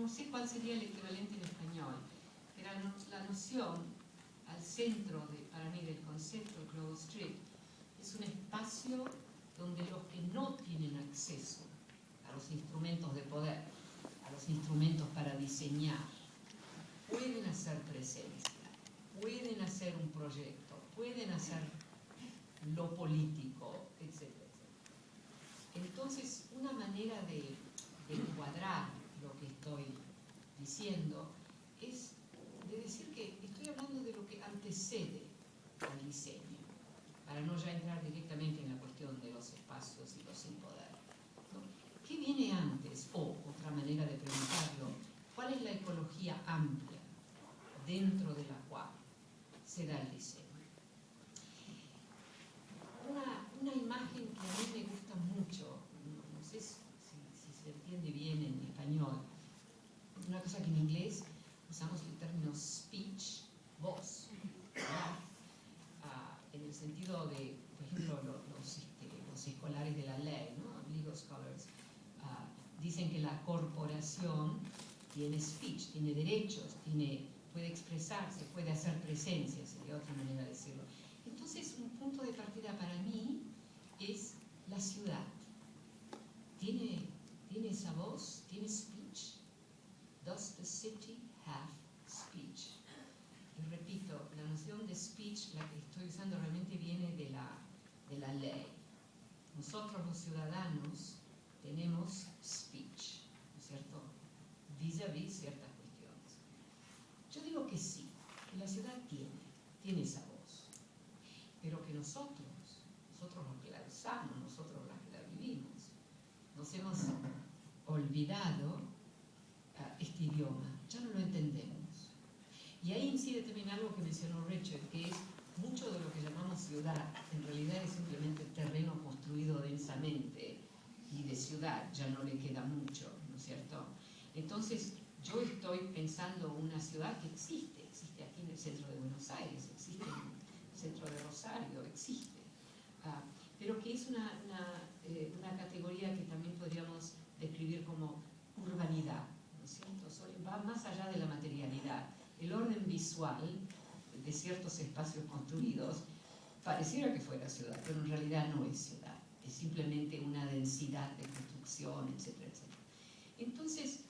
no sé cuál sería el equivalente en español, pero la noción al centro, para mí, del concepto de Grove Street es un espacio donde los que no tienen acceso a los instrumentos de poder, a los instrumentos para diseñar, pueden hacer presencia, pueden hacer un proyecto, pueden hacer lo político, etc. Entonces, una manera de encuadrar lo que estoy diciendo es de decir que estoy hablando de lo que antecede al diseño, para no ya entrar directamente en la cuestión de los espacios y los sin poder, ¿no? ¿Qué viene antes? O, otra manera de preguntarlo, ¿cuál es la ecología amplia dentro de la cual se da el diseño? Una imagen que a mí me gusta mucho, no sé si se entiende bien en español, una cosa que en inglés usamos el término speech, voz, ¿verdad? En el sentido de, por ejemplo, los escolares de la ley, ¿no? Legal scholars, dicen que la corporación tiene speech, tiene derechos, puede expresarse, puede hacer presencia, sería otra manera de decirlo. Entonces, un punto de partida para mí es la ciudad. ¿Tiene esa voz? ¿Tiene speech? Does the city have speech? Y repito, la noción de speech, la que estoy usando, realmente viene de la ley. Nosotros los ciudadanos tenemos speech, ¿no es cierto? Vis-a-vis ciertas cuestiones. Yo digo que sí, que la ciudad tiene esa voz, pero que nosotros los que la usamos, nosotros los que la vivimos, nos hemos olvidado este idioma, ya no lo entendemos. Y ahí incide también algo que mencionó Richard, que es mucho de lo que llamamos ciudad, en realidad es simplemente terreno construido densamente, y de ciudad ya no le queda mucho, ¿no es cierto? Entonces, yo estoy pensando una ciudad que existe aquí en el centro de Buenos Aires, existe en el centro de Rosario, existe, pero que es una categoría que también podríamos describir como urbanidad, ¿no es cierto? Va más allá de la materialidad. El orden visual de ciertos espacios construidos pareciera que fuera ciudad, pero en realidad no es ciudad, es simplemente una densidad de construcción, etcétera, etcétera. Entonces,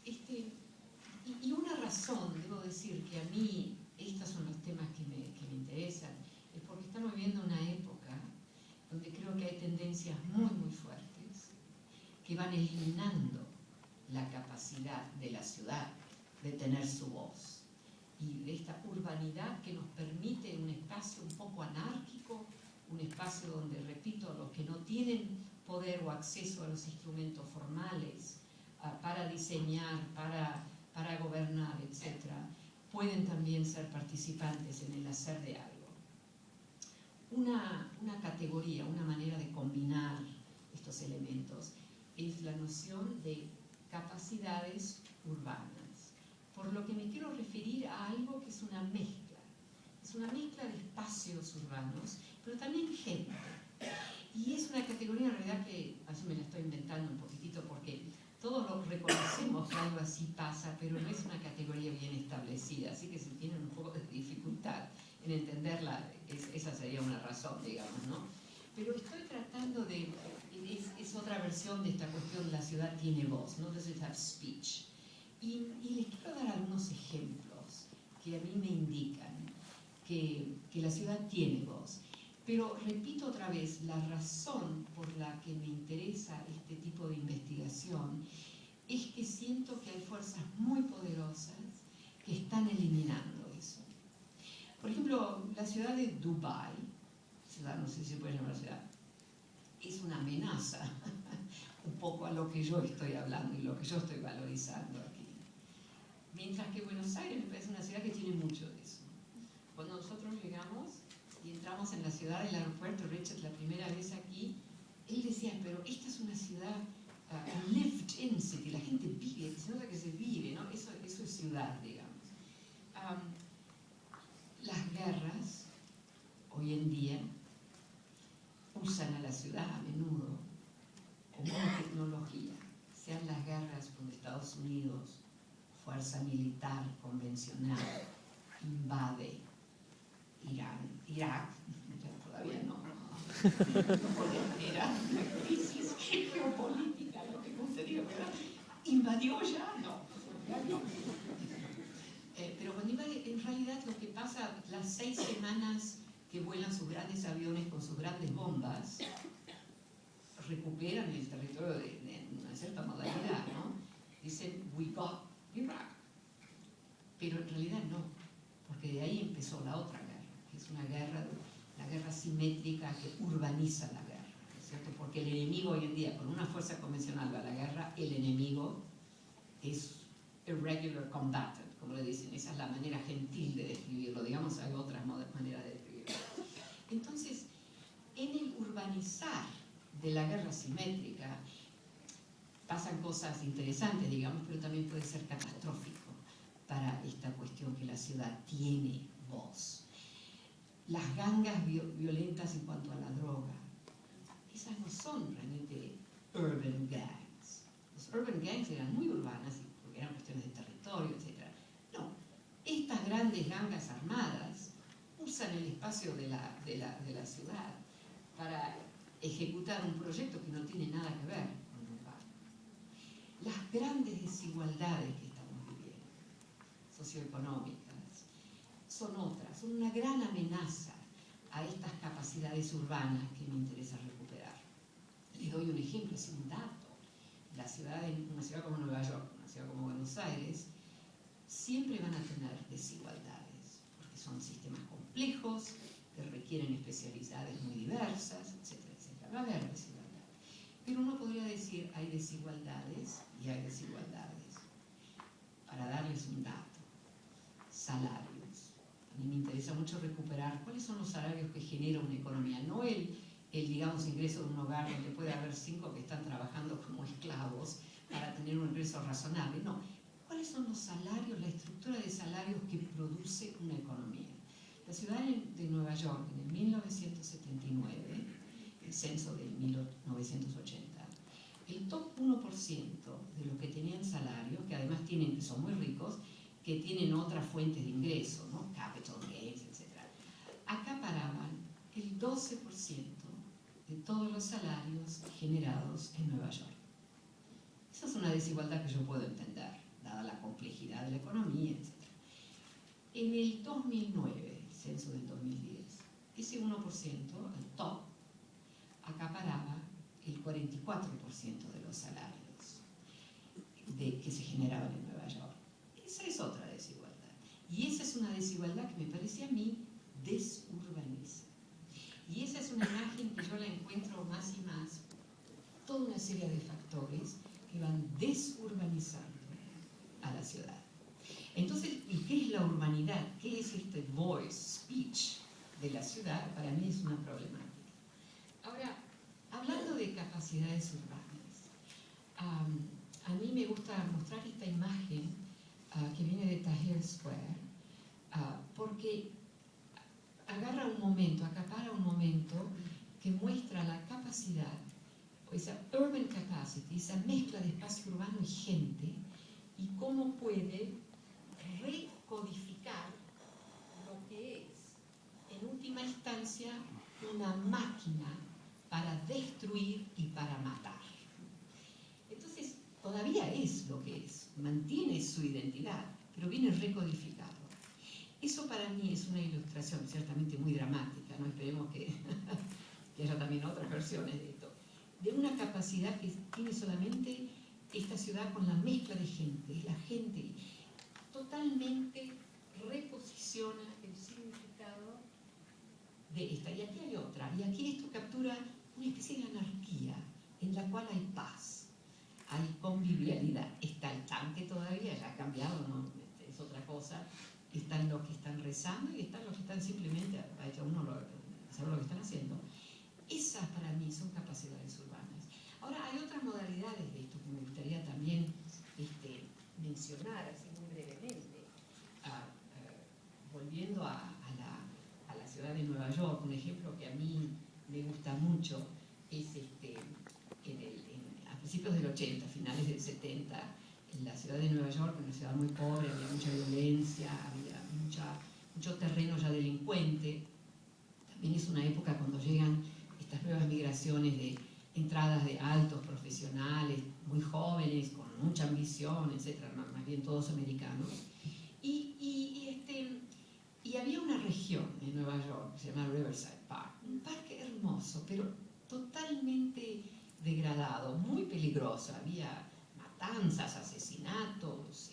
y una razón, debo decir, que a mí estos son los temas que me interesan, es porque estamos viviendo una época donde creo que hay tendencias muy, muy fuertes que van eliminando la capacidad de la ciudad de tener su voz, y de esta urbanidad que nos permite un espacio un poco anárquico, un espacio donde, repito, los que no tienen poder o acceso a los instrumentos formales para diseñar, para gobernar, etc., pueden también ser participantes en el hacer de algo. Una categoría, una manera de combinar estos elementos es la noción de capacidades urbanas, por lo que me quiero referir a algo que es una mezcla. Es una mezcla de espacios urbanos, pero también gente. Y es una categoría en realidad que, así me la estoy inventando un poquitito porque todos lo reconocemos que algo así pasa, pero no es una categoría bien establecida, así que si tienen un poco de dificultad en entenderla, esa sería una razón, digamos, ¿no? Pero estoy tratando de, es otra versión de esta cuestión, la ciudad tiene voz, ¿no? Does it have speech? Y les quiero dar algunos ejemplos que a mí me indican que la ciudad tiene voz. Pero repito otra vez, la razón por la que me interesa este tipo de investigación es que siento que hay fuerzas muy poderosas que están eliminando eso. Por ejemplo, la ciudad de Dubái, ciudad, no sé si se puede llamar ciudad, es una amenaza un poco a lo que yo estoy hablando y lo que yo estoy valorizando aquí. Mientras que Buenos Aires me parece una ciudad que tiene mucho de eso. Cuando nosotros llegamos y entramos en la ciudad del aeropuerto, Richard, la primera vez aquí, él decía, pero esta es una ciudad lived-in city, la gente vive, se nota que se vive, ¿no? Eso es ciudad, digamos. Las guerras, hoy en día, usan a la ciudad a menudo como una tecnología, sean las guerras con Estados Unidos fuerza militar convencional invade Irak, todavía no era una crisis geopolítica, lo que sucedió, ¿verdad? ¿Invadió ya? No. Pero cuando invade, en realidad lo que pasa, las 6 semanas que vuelan sus grandes aviones con sus grandes bombas, recuperan el territorio de una cierta modalidad, ¿no? Dicen, we got Iraq. Pero en realidad no, porque de ahí empezó la otra guerra, que es una guerra, la guerra simétrica que urbaniza la guerra, ¿cierto? Porque el enemigo hoy en día, con una fuerza convencional va a la guerra, el enemigo es irregular combatant, como le dicen, esa es la manera gentil de describirlo, digamos, hay otras maneras de describirlo. Entonces, en el urbanizar de la guerra simétrica pasan cosas interesantes, digamos, pero también puede ser catastrófico para esta cuestión que la ciudad tiene voz. Las gangas violentas en cuanto a la droga, esas no son realmente urban gangs. Los urban gangs eran muy urbanas porque eran cuestiones de territorio, etc. No, estas grandes gangas armadas usan el espacio de la ciudad para ejecutar un proyecto que no tiene nada que ver con lo urbano. Las grandes desigualdades que estamos viviendo, socioeconómicas, son otras, son una gran amenaza a estas capacidades urbanas que me interesa recuperar. Les doy un ejemplo, es un dato. Una ciudad como Nueva York, una ciudad como Buenos Aires, siempre van a tener desigualdades, porque son sistemas complejos, que requieren especialidades muy diversas, etcétera, etcétera. Va a haber desigualdades. Pero uno podría decir, hay desigualdades y hay desigualdades. Para darles un dato, salarios. A mí me interesa mucho recuperar cuáles son los salarios que genera una economía, no el digamos, ingreso de un hogar donde puede haber 5 que están trabajando como esclavos para tener un ingreso razonable, no. ¿Cuáles son los salarios, la estructura de salarios que produce una economía? La ciudad de Nueva York, en el 1979, el censo del 1980, el top 1% de los que tenían salario, que además que son muy ricos, que tienen otras fuentes de ingreso, ¿no? Capital gains, etc., acaparaban el 12% de todos los salarios generados en Nueva York. Esa es una desigualdad que yo puedo entender, dada la complejidad de la economía, etc. En el 2009, el censo del 2010, ese 1%, el top, acaparaba el 44% de los salarios que se generaban en Nueva York. Esa es otra desigualdad. Y esa es una desigualdad que me parece a mí desurbaniza. Y esa es una imagen que yo la encuentro más y más, toda una serie de factores que van desurbanizando a la ciudad. Entonces, ¿y qué es la urbanidad? ¿Qué es este voice, speech de la ciudad? Para mí es una problemática. Ahora, hablando de capacidades urbanas, a mí me gusta mostrar esta imagen que viene de Tahrir Square, porque acapara un momento que muestra la capacidad, esa urban capacity, esa mezcla de espacio urbano y gente, y cómo puede recodificar lo que es, en última instancia, una máquina para destruir y para matar. Entonces, todavía es lo que es, mantiene su identidad, pero viene recodificado. Eso para mí es una ilustración ciertamente muy dramática, no esperemos que haya también otras versiones de esto, de una capacidad que tiene solamente esta ciudad con la mezcla de gente. La gente totalmente reposiciona el significado de esta. Y aquí hay otra, y aquí esto captura una especie de anarquía en la cual hay paz, hay convivialidad. Está el tanque todavía, ya ha cambiado, ¿no? Es otra cosa. Están los que están rezando y están los que están simplemente, a uno sabe lo que están haciendo. Esas para mí son capacidades urbanas. Ahora hay otras modalidades de esto que me gustaría también mencionar así muy brevemente. Volviendo a la ciudad de Nueva York, un ejemplo que a mí me gusta mucho es a principios del 80, finales del 70, la ciudad de Nueva York, una ciudad muy pobre, había mucha violencia, había mucho terreno ya delincuente. También es una época cuando llegan estas nuevas migraciones de entradas de altos profesionales, muy jóvenes, con mucha ambición, etcétera, más bien todos americanos. Y había una región en Nueva York que se llama Riverside Park, un parque hermoso, pero totalmente degradado, muy peligroso. Había matanzas, asesinatos,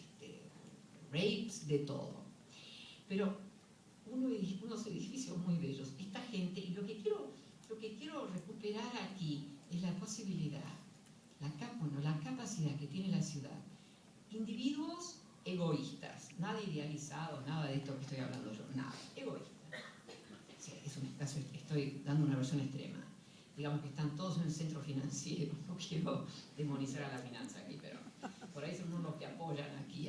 rapes, de todo. Pero unos edificios muy bellos. Esta gente, y lo que quiero recuperar aquí es la posibilidad, la capacidad que tiene la ciudad. Individuos egoístas, nada idealizado, nada de esto que estoy hablando yo, nada, egoístas. O sea, es un caso, estoy dando una versión extrema. Digamos que están todos en el centro financiero, no quiero demonizar a la finanza aquí, pero por ahí son unos que apoyan aquí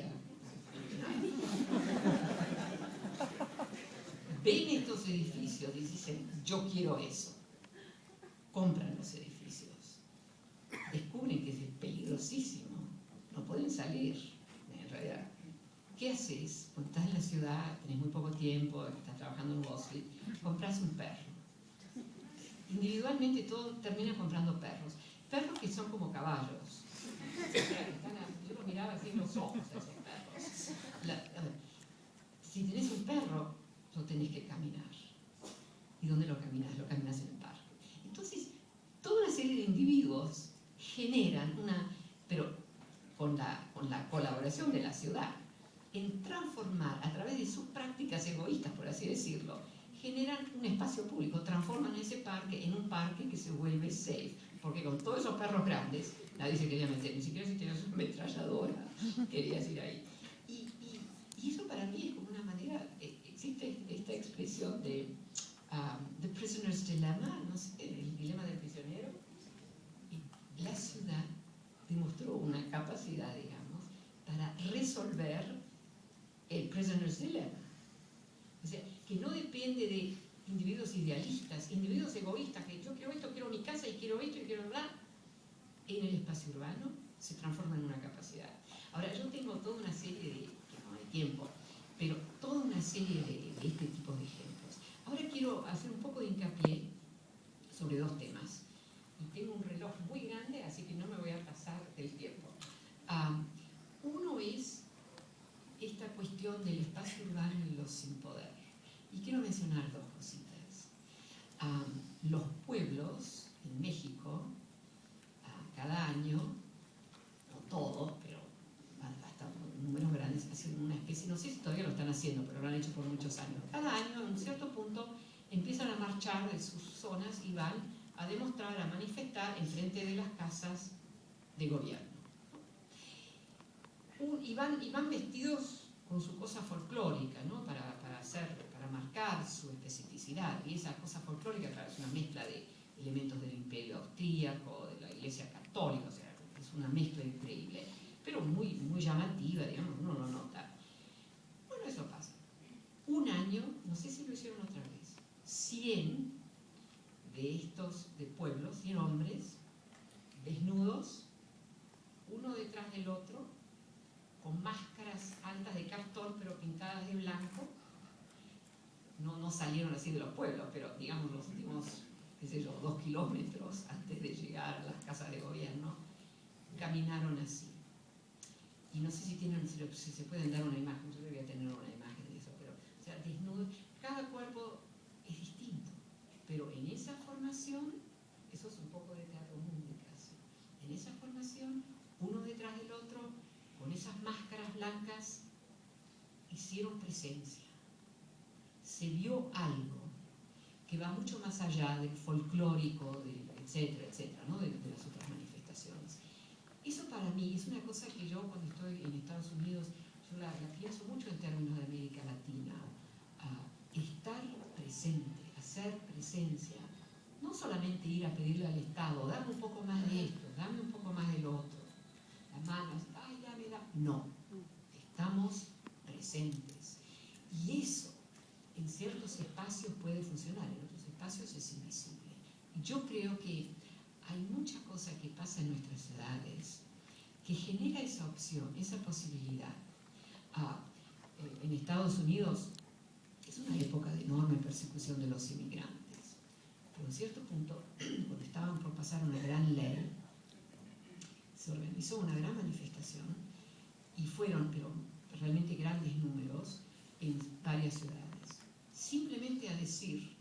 ven estos edificios y dicen, yo quiero eso. Compran los edificios. Descubren que es peligrosísimo. No pueden salir, en realidad. ¿Qué haces? Cuando estás en la ciudad, tenés muy poco tiempo, estás trabajando en Wall Street, compras un perro. Individualmente todo termina comprando perros. Perros que son como caballos. Yo los miraba así en los ojos a esos perros. Si tenés un perro, lo tenés que caminar. ¿Y dónde lo caminas? Lo caminas en el parque. Entonces, toda una serie de individuos generan pero con la colaboración de la ciudad, en transformar a través de sus prácticas egoístas, por así decirlo, generan un espacio público, transforman ese parque en un parque que se vuelve safe, porque con todos esos perros grandes, nadie se quería meter, ni siquiera si tenías una ametralladora, querías ir ahí. Y eso para mí es como una manera, existe esta expresión de The Prisoner's Dilemma, no sé, el dilema del prisionero, y la ciudad demostró una capacidad, digamos, para resolver el Prisoner's Dilemma. O sea, que no depende de individuos idealistas, individuos egoístas, que yo quiero esto, quiero mi casa y quiero esto y quiero bla. En el espacio urbano se transforma en una capacidad. Ahora, yo tengo toda una serie de, que no hay tiempo, pero toda una serie de este tipo de ejemplos. Ahora quiero hacer un poco de hincapié sobre dos temas. Y tengo un reloj muy grande, así que no me voy a pasar del tiempo. Uno es esta cuestión del espacio urbano y los sin poder. Y quiero mencionar dos cositas. Los pueblos en México, cada año, no todos, pero hasta números grandes, hacen una especie, no sé si todavía lo están haciendo, pero lo han hecho por muchos años. Cada año, en un cierto punto, empiezan a marchar de sus zonas y van a demostrar, a manifestar en frente de las casas de gobierno. Y van vestidos con su cosa folclórica, ¿no? para marcar su especificidad. Y esa cosa folclórica, claro, es una mezcla de elementos del imperio austríaco, de la iglesia católica, o sea, es una mezcla increíble, pero muy, muy llamativa, digamos, uno lo nota. Bueno, eso pasa. Un año, no sé si lo hicieron otra vez, 100 de pueblos, 100 hombres, desnudos, uno detrás del otro, con máscaras altas de cartón pero pintadas de blanco. No salieron así de los pueblos, pero digamos los últimos, qué sé yo, 2 kilómetros antes de llegar a las casas de gobierno, caminaron así. Y no sé si se pueden dar una imagen, yo debería tener una imagen de eso, pero, o sea, desnudo, cada cuerpo es distinto, pero en esa formación, eso es un poco de teatro mundi casi, en esa formación, uno detrás del otro, con esas máscaras blancas, hicieron presencia. Se vio algo que va mucho más allá del folclórico, etcétera, etcétera, ¿no? de las otras manifestaciones. Eso para mí es una cosa que yo cuando estoy en Estados Unidos, yo la pienso mucho en términos de América Latina. Estar presente, hacer presencia, no solamente ir a pedirle al Estado, dame un poco más de esto, dame un poco más del otro, las manos, ay, dame, no, estamos presentes. Y eso en ciertos espacios puede funcionar, en otros espacios es invisible. Y yo creo que hay mucha cosa que pasa en nuestras ciudades que genera esa opción, esa posibilidad. En Estados Unidos es una época de enorme persecución de los inmigrantes, pero en cierto punto, cuando estaban por pasar una gran ley, se organizó una gran manifestación y fueron, pero realmente grandes números, en varias ciudades, simplemente a decir,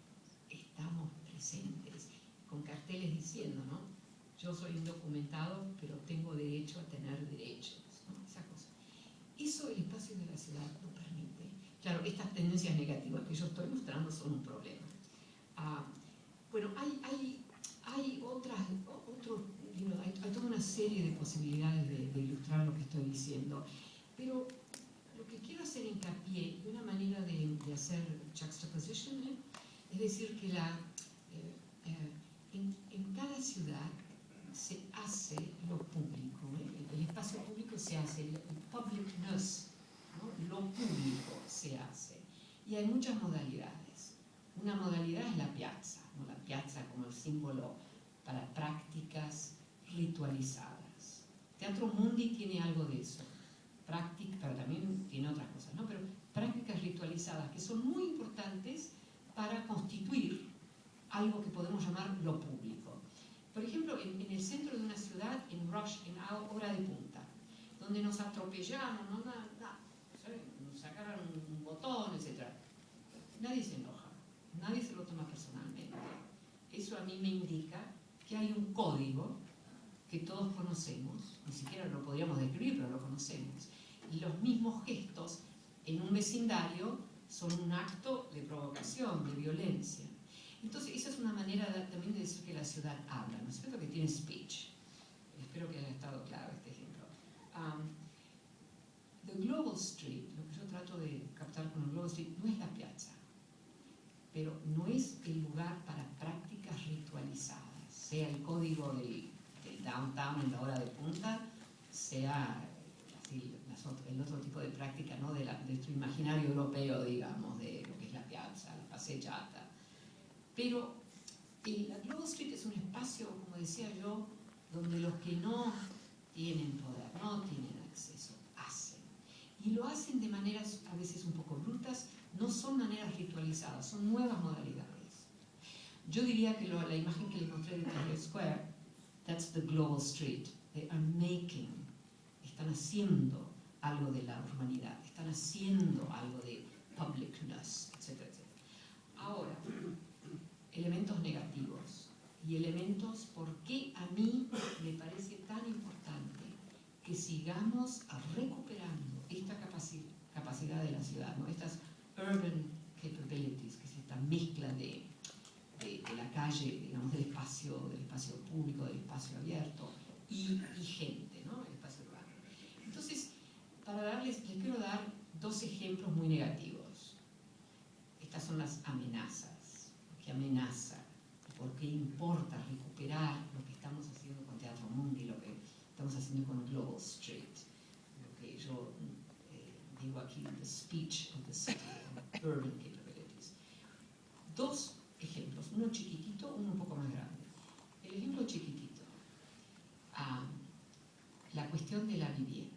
estamos presentes, con carteles diciendo, ¿no? Yo soy indocumentado, pero tengo derecho a tener derechos, ¿no? Esa cosa. Eso el espacio de la ciudad no permite. Claro, estas tendencias negativas que yo estoy mostrando son un problema. Bueno, hay toda una serie de posibilidades de ilustrar lo que estoy diciendo, pero lo que quiero hacer hincapié, y una manera de hacer juxtaposition, es decir, que en cada ciudad se hace lo público, el espacio público se hace, el publicness, ¿no? Lo público se hace. Y hay muchas modalidades. Una modalidad es la piazza, ¿no? La piazza como el símbolo para prácticas ritualizadas. Teatro Mundi tiene algo de eso, pero también tiene otras cosas, ¿no? Pero prácticas ritualizadas que son muy importantes para constituir algo que podemos llamar lo público. Por ejemplo, en el centro de una ciudad, en hora de punta, donde nos atropellamos, nos sacaron un botón, etc. Nadie se enoja, nadie se lo toma personalmente. Eso a mí me indica que hay un código que todos conocemos, ni siquiera lo podríamos describir, pero lo conocemos. Y los mismos gestos en un vecindario son un acto de provocación, de violencia. Entonces, esa es una manera también de decir que la ciudad habla, ¿no es cierto? Que tiene speech. Espero que haya estado claro este ejemplo. The Global Street, lo que yo trato de captar con el Global Street, no es la piazza, pero no es el lugar para prácticas ritualizadas, sea el código del downtown en la hora de punta, sea el otro tipo de práctica, ¿no? de nuestro imaginario europeo, digamos, de lo que es la piazza, la passeggiata. Pero la Global Street es un espacio, como decía yo, donde los que no tienen poder, no tienen acceso, hacen. Y lo hacen de maneras a veces un poco brutas, no son maneras ritualizadas, son nuevas modalidades. Yo diría que la imagen que les mostré de Tahrir Square, that's the Global Street. They are making, están haciendo algo de la urbanidad, están haciendo algo de publicness, etc., etc. Ahora, elementos negativos y elementos por qué a mí me parece tan importante que sigamos recuperando esta capacidad de la ciudad, ¿no? Estas urban capabilities, que es esta mezcla de la calle, digamos, del espacio público, del espacio abierto y gente, ¿no? El espacio urbano. Entonces, les quiero dar dos ejemplos muy negativos. Estas son las amenazas. ¿Qué amenaza? ¿Por qué importa recuperar lo que estamos haciendo con Teatro Mundi, lo que estamos haciendo con Global Street? Lo que yo digo aquí, the speech of the city, urban capabilities. Dos ejemplos, uno chiquitito, uno un poco más grande. El ejemplo chiquitito, la cuestión de la vivienda.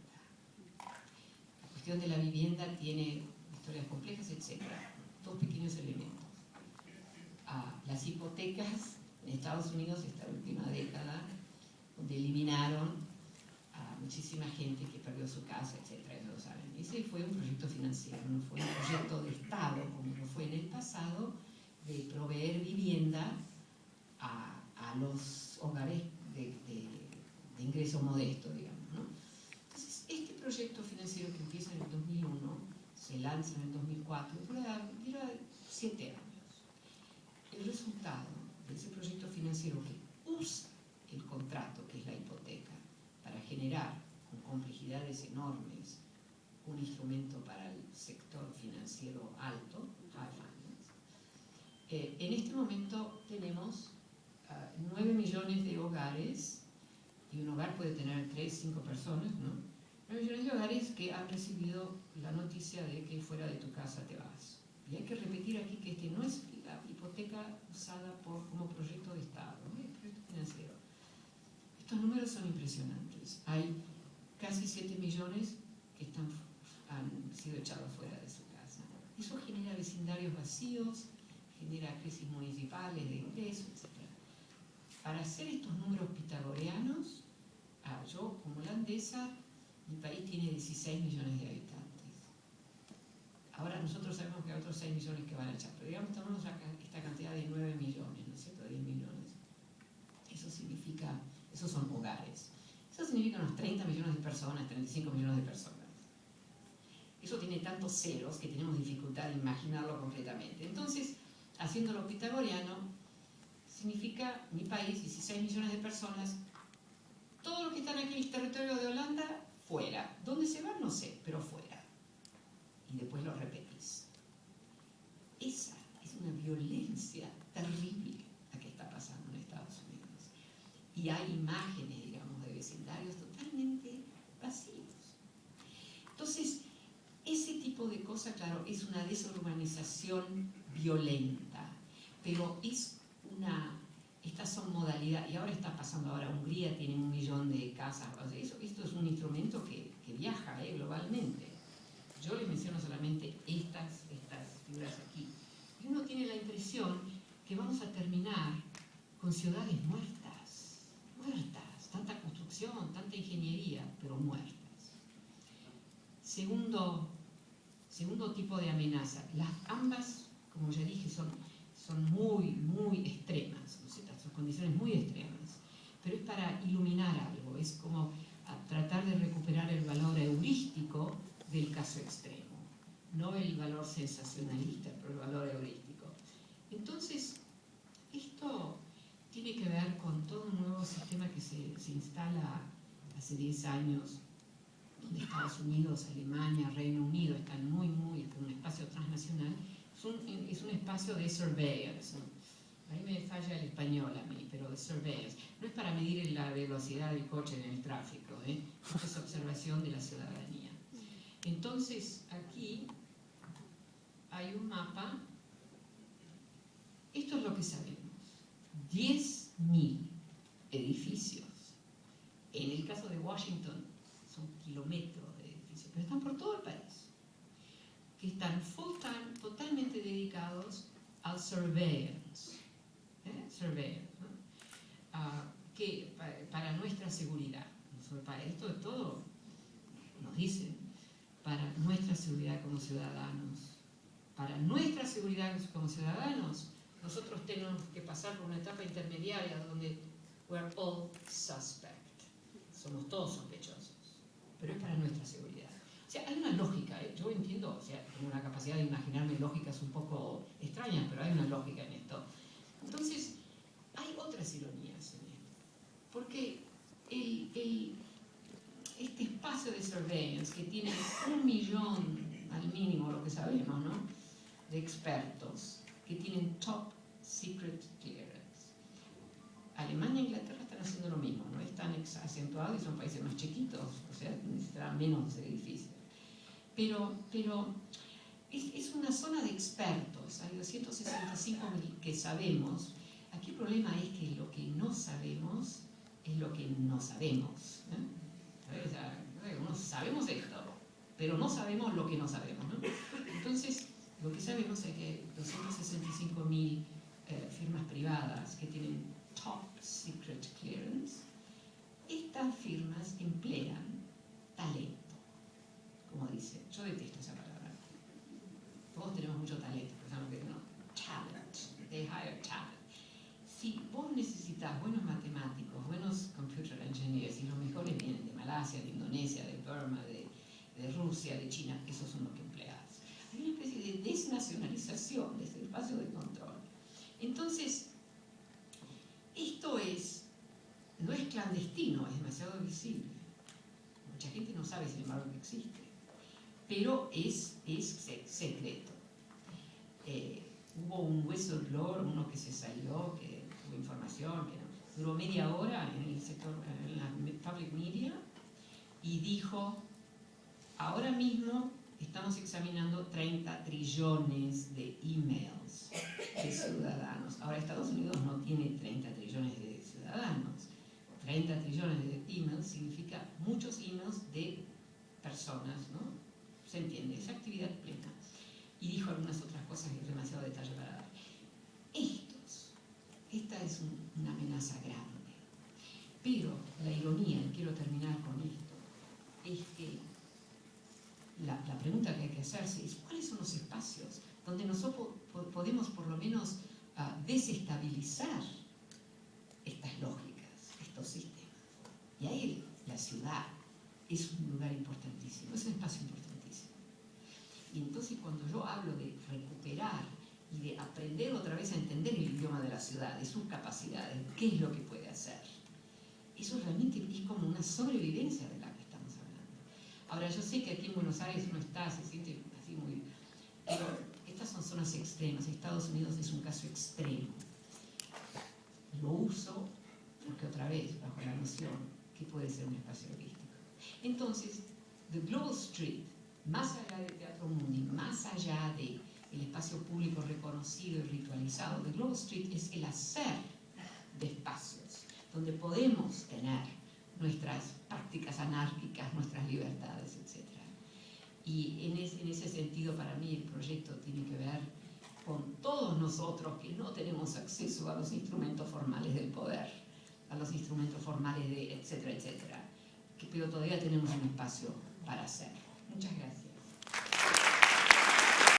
La cuestión de la vivienda tiene historias complejas, etc. Dos pequeños elementos. Las hipotecas en Estados Unidos esta última década, donde eliminaron a muchísima gente que perdió su casa, etc. Ya lo saben. Ese fue un proyecto financiero, no fue un proyecto de Estado, como lo fue en el pasado, de proveer vivienda a los hogares de ingreso modesto, digamos, ¿no? Entonces, este proyecto financiero que empieza en el 2001, se lanza en el 2004, dura 7 años. El resultado de ese proyecto financiero que usa el contrato, que es la hipoteca, para generar con complejidades enormes un instrumento para el sector financiero alto, high finance. En este momento tenemos 9 millones de hogares, y un hogar puede tener 3, 5 personas, ¿no? 9 millones de hogares que han recibido la noticia de que fuera de tu casa te vas. Y hay que repetir aquí que este no es la hipoteca usada como proyecto de Estado, ¿no? Es proyecto financiero. Estos números son impresionantes. Hay casi 7 millones que han sido echados fuera de su casa. Eso genera vecindarios vacíos, genera crisis municipales de ingresos, etc. Para hacer estos números pitagorianos, yo como holandesa, mi país tiene 16 millones de habitantes. Ahora nosotros sabemos que hay otros 6 millones que van a echar, pero digamos tenemos esta cantidad de 9 millones, ¿no es cierto?, 10 millones. Eso significa, esos son hogares. Eso significa unos 30 millones de personas, 35 millones de personas. Eso tiene tantos ceros que tenemos dificultad de imaginarlo completamente. Entonces, haciéndolo pitagoriano, significa mi país, 16 millones de personas, todos los que están aquí en el territorio de Holanda, fuera. ¿Dónde se van? No sé, pero fuera. Y después lo repetís. Esa es una violencia terrible la que está pasando en Estados Unidos. Y hay imágenes, digamos, de vecindarios totalmente vacíos. Entonces, ese tipo de cosa, claro, es una desurbanización violenta, pero es estas son modalidades, y ahora está pasando, ahora Hungría tiene 1 millón de casas, o sea, esto es un instrumento que viaja globalmente. Yo les menciono solamente estas figuras aquí. Y uno tiene la impresión que vamos a terminar con ciudades muertas, tanta construcción, tanta ingeniería, pero muertas. Segundo tipo de amenaza. Ambas, como ya dije, son muy extremas, ¿no es cierto? Son condiciones muy extremas, pero es para iluminar algo, es como tratar de recuperar el valor heurístico del caso extremo, no el valor sensacionalista, pero el valor heurístico. Entonces, esto tiene que ver con todo un nuevo sistema que se instala hace 10 años, donde Estados Unidos, Alemania, Reino Unido están en un espacio transnacional. Es un espacio de surveillance. Ahí me falla el español a mí, pero de surveillance. No es para medir la velocidad del coche en el tráfico, esto es observación de la ciudadanía. Entonces, aquí hay un mapa. Esto es lo que sabemos. 10.000 edificios. En el caso de Washington, son kilómetros de edificios, pero están por todo el país, que están full time, totalmente dedicados al surveillance, ¿no? Que para nuestra seguridad, para esto de todo, nos dicen, para nuestra seguridad como ciudadanos, nosotros tenemos que pasar por una etapa intermediaria donde we're all suspect, somos todos sospechosos, pero es para nuestra seguridad. O sea, hay una lógica, yo entiendo, o sea, tengo una capacidad de imaginarme lógicas un poco extrañas, pero hay una lógica en esto. Entonces, hay otras ironías en esto, porque este espacio de surveillance que tiene 1 millón, al mínimo lo que sabemos, ¿no?, de expertos que tienen top secret clearance. Alemania e Inglaterra están haciendo lo mismo, no es tan acentuado y son países más chiquitos, o sea, necesitarán menos edificios. Pero es una zona de expertos, hay 265.000 que sabemos. Aquí el problema es que lo que no sabemos es lo que no sabemos. O sea, sabemos esto, pero no sabemos lo que no sabemos, ¿no? Entonces, lo que sabemos es que 265.000 firmas privadas que tienen top secret clearance, estas firmas emplean talento. Como dice, yo detesto esa palabra. Todos tenemos mucho talento, pensamos que no. Talent, they hire talent. Si vos necesitas buenos matemáticos, buenos computer engineers, y los mejores vienen de Malasia, de Indonesia, de Burma, de Rusia, de China, esos son los que empleas. Hay una especie de desnacionalización de ese espacio de control. Entonces, esto no es clandestino, es demasiado visible. Mucha gente no sabe, sin embargo, que existe. Pero es secreto. Hubo un whistleblower, uno que se salió, que tuvo información, que duró media hora en el sector, en la public media, y dijo, ahora mismo estamos examinando 30 trillones de emails de ciudadanos. Ahora, Estados Unidos no tiene 30 trillones de ciudadanos, 30 trillones de emails significa muchos emails de personas, ¿no? Se entiende, es actividad plena. Y dijo algunas otras cosas que es demasiado detalle para dar. Esta es una amenaza grande. Pero la ironía, y quiero terminar con esto, es que la pregunta que hay que hacerse es ¿cuáles son los espacios donde nosotros podemos por lo menos desestabilizar estas lógicas, estos sistemas? Y ahí la ciudad es un lugar importantísimo, es un espacio importantísimo. Y entonces cuando yo hablo de recuperar y de aprender otra vez a entender el idioma de la ciudad, de sus capacidades, qué es lo que puede hacer, eso realmente es como una sobrevivencia de la que estamos hablando. Ahora, yo sé que aquí en Buenos Aires uno está, se siente así muy... Pero estas son zonas extremas, Estados Unidos es un caso extremo. Lo uso porque otra vez, bajo la noción que puede ser un espacio logístico. Entonces, The Global Street, más allá del Teatro Mundi, más allá del espacio público reconocido y ritualizado, The Global Street es el hacer de espacios donde podemos tener nuestras prácticas anárquicas, nuestras libertades, etc. Y en ese sentido, para mí, el proyecto tiene que ver con todos nosotros que no tenemos acceso a los instrumentos formales del poder, a los instrumentos formales de etcétera, etcétera, pero todavía tenemos un espacio para hacerlo. Muchas gracias.